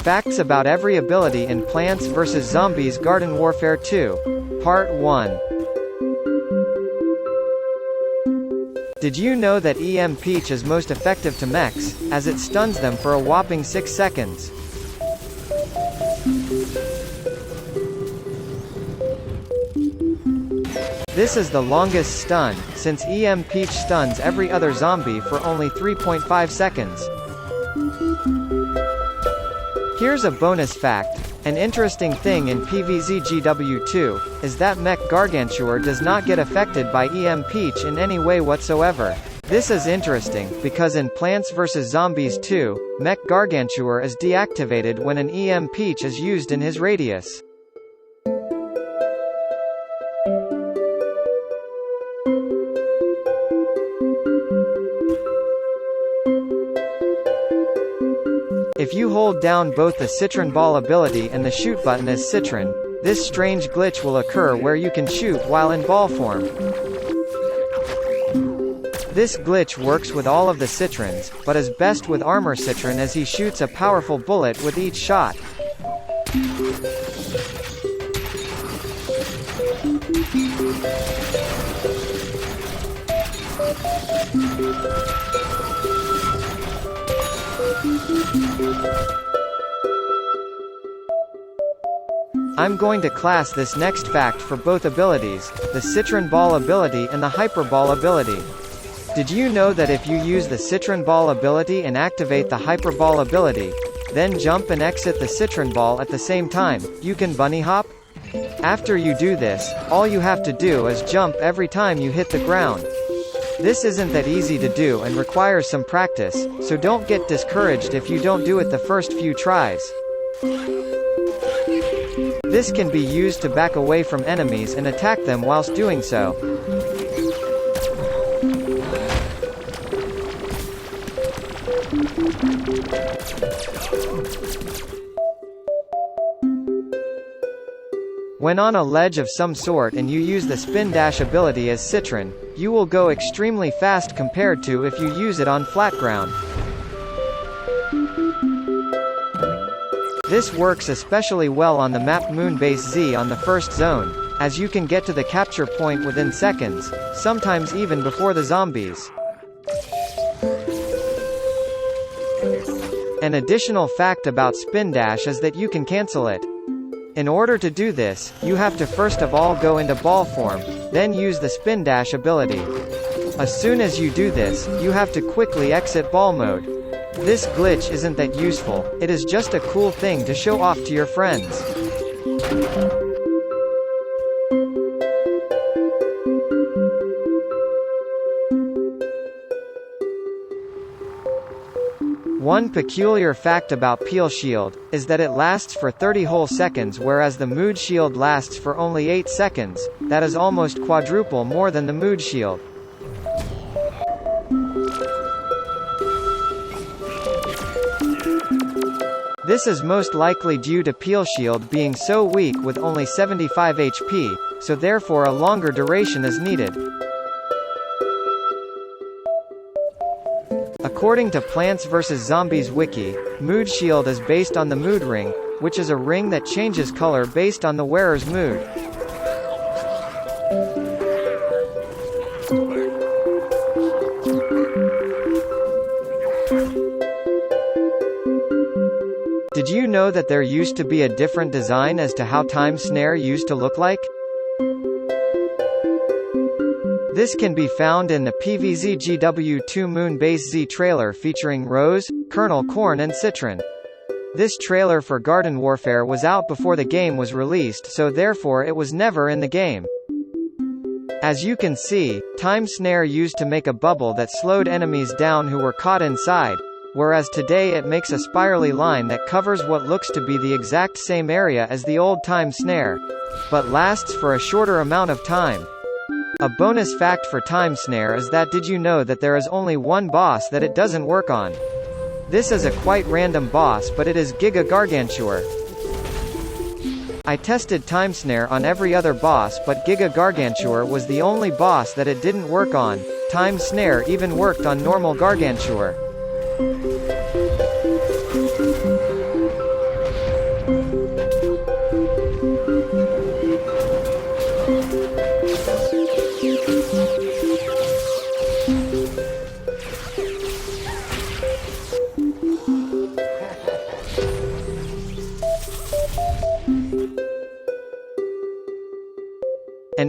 Facts about every ability in Plants vs. Zombies Garden Warfare 2. Part 1. Did you know that E.M Peach is most effective to mechs, as it stuns them for a whopping 6 seconds? This is the longest stun, since E.M Peach stuns every other zombie for only 3.5 seconds. Here's a bonus fact. An interesting thing in PVZ GW2 is that Mech Gargantuar does not get affected by E.M Peach in any way whatsoever. This is interesting, because in Plants vs. Zombies 2, Mech Gargantuar is deactivated when an E.M Peach is used in his radius. If you hold down both the Citron ball ability and the shoot button as Citron, this strange glitch will occur where you can shoot while in ball form. This glitch works with all of the Citrons, but is best with Armor Citron as he shoots a powerful bullet with each shot. I'm going to class this next fact for both abilities, the Citron Ball ability and the Hyper Ball ability. Did you know that if you use the Citron Ball ability and activate the Hyper Ball ability, then jump and exit the Citron Ball at the same time, you can bunny hop? After you do this, all you have to do is jump every time you hit the ground. This isn't that easy to do and requires some practice, so don't get discouraged if you don't do it the first few tries. This can be used to back away from enemies and attack them whilst doing so. When on a ledge of some sort and you use the spin dash ability as Citron, you will go extremely fast compared to if you use it on flat ground. This works especially well on the map Moonbase Z on the first zone, as you can get to the capture point within seconds, sometimes even before the zombies. An additional fact about spin dash is that you can cancel it. In order to do this, you have to first of all go into ball form, then use the spin dash ability. As soon as you do this, you have to quickly exit ball mode. This glitch isn't that useful, it is just a cool thing to show off to your friends. One peculiar fact about Peel Shield is that it lasts for 30 whole seconds, whereas the Mood Shield lasts for only 8 seconds. That is almost quadruple more than the Mood Shield. This is most likely due to Peel Shield being so weak with only 75 HP, so therefore a longer duration is needed. According to Plants vs. Zombies Wiki, Mood Shield is based on the Mood Ring, which is a ring that changes color based on the wearer's mood. Did you know that there used to be a different design as to how Time Snare used to look like? This can be found in the PVZ GW2 Moonbase Z trailer featuring Rose, Kernel Corn and Citron. This trailer for Garden Warfare was out before the game was released, so therefore it was never in the game. As you can see, Time Snare used to make a bubble that slowed enemies down who were caught inside, whereas today it makes a spirally line that covers what looks to be the exact same area as the old Time Snare, but lasts for a shorter amount of time. A bonus fact for Time Snare is that did you know that there is only one boss that it doesn't work on? This is a quite random boss, but it is Giga Gargantuar. I tested Time Snare on every other boss, but Giga Gargantuar was the only boss that it didn't work on. Time Snare even worked on normal Gargantuar. An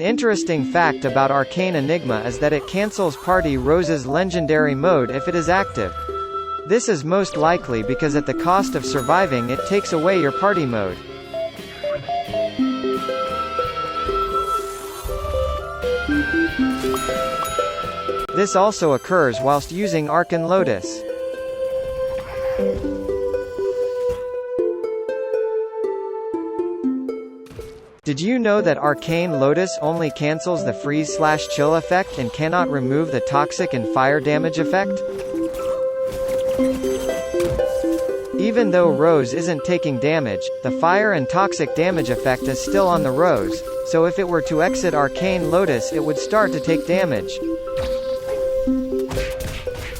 interesting fact about Arcane Enigma is that it cancels Party Rose's legendary mode if it is active. This is most likely because at the cost of surviving it takes away your party mode. This also occurs whilst using Arcane Lotus. Did you know that Arcane Lotus only cancels the freeze/chill effect and cannot remove the toxic and fire damage effect? Even though Rose isn't taking damage, the fire and toxic damage effect is still on the Rose, so if it were to exit Arcane Lotus it would start to take damage.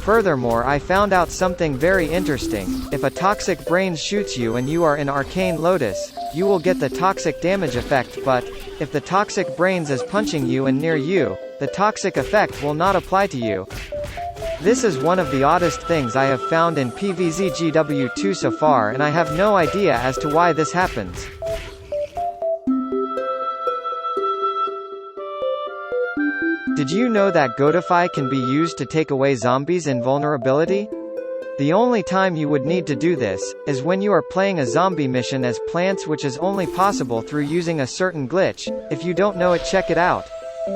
Furthermore, I found out something very interesting. If a toxic brain shoots you and you are in Arcane Lotus, you will get the toxic damage effect, but if the toxic brains is punching you and near you, the toxic effect will not apply to you. This is one of the oddest things I have found in PVZ GW2 so far, and I have no idea as to why this happens. Did you know that Goatify can be used to take away zombies' invulnerability? The only time you would need to do this is when you are playing a zombie mission as plants, which is only possible through using a certain glitch. If you don't know it, check it out.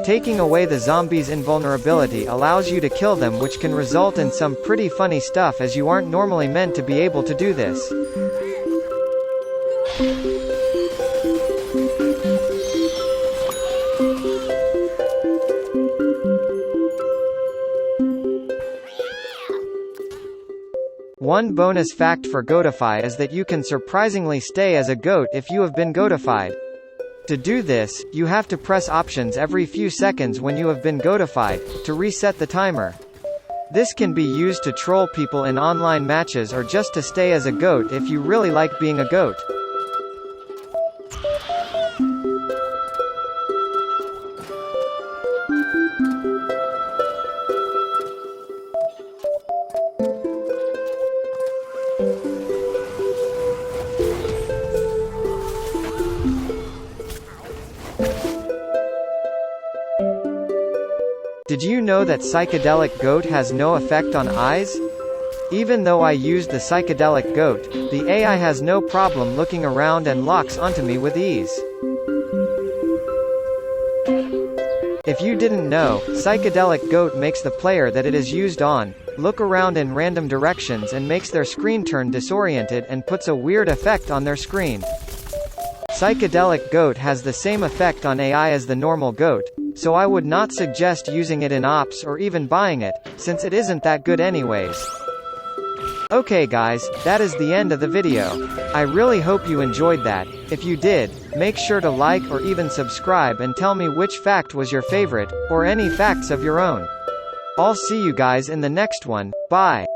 Taking away the zombies' invulnerability allows you to kill them, which can result in some pretty funny stuff as you aren't normally meant to be able to do this. One bonus fact for Goatify is that you can surprisingly stay as a goat if you have been goatified. To do this, you have to press options every few seconds when you have been goatified, to reset the timer. This can be used to troll people in online matches or just to stay as a goat if you really like being a goat. Did you know that Psychedelic Goat has no effect on eyes? Even though I used the Psychedelic Goat, the AI has no problem looking around and locks onto me with ease. If you didn't know, Psychedelic Goat makes the player that it is used on look around in random directions and makes their screen turn disoriented and puts a weird effect on their screen. Psychedelic Goat has the same effect on AI as the normal goat, so I would not suggest using it in ops or even buying it, since it isn't that good anyways. Okay guys, that is the end of the video. I really hope you enjoyed that. If you did, make sure to like or even subscribe and tell me which fact was your favorite, or any facts of your own. I'll see you guys in the next one. Bye.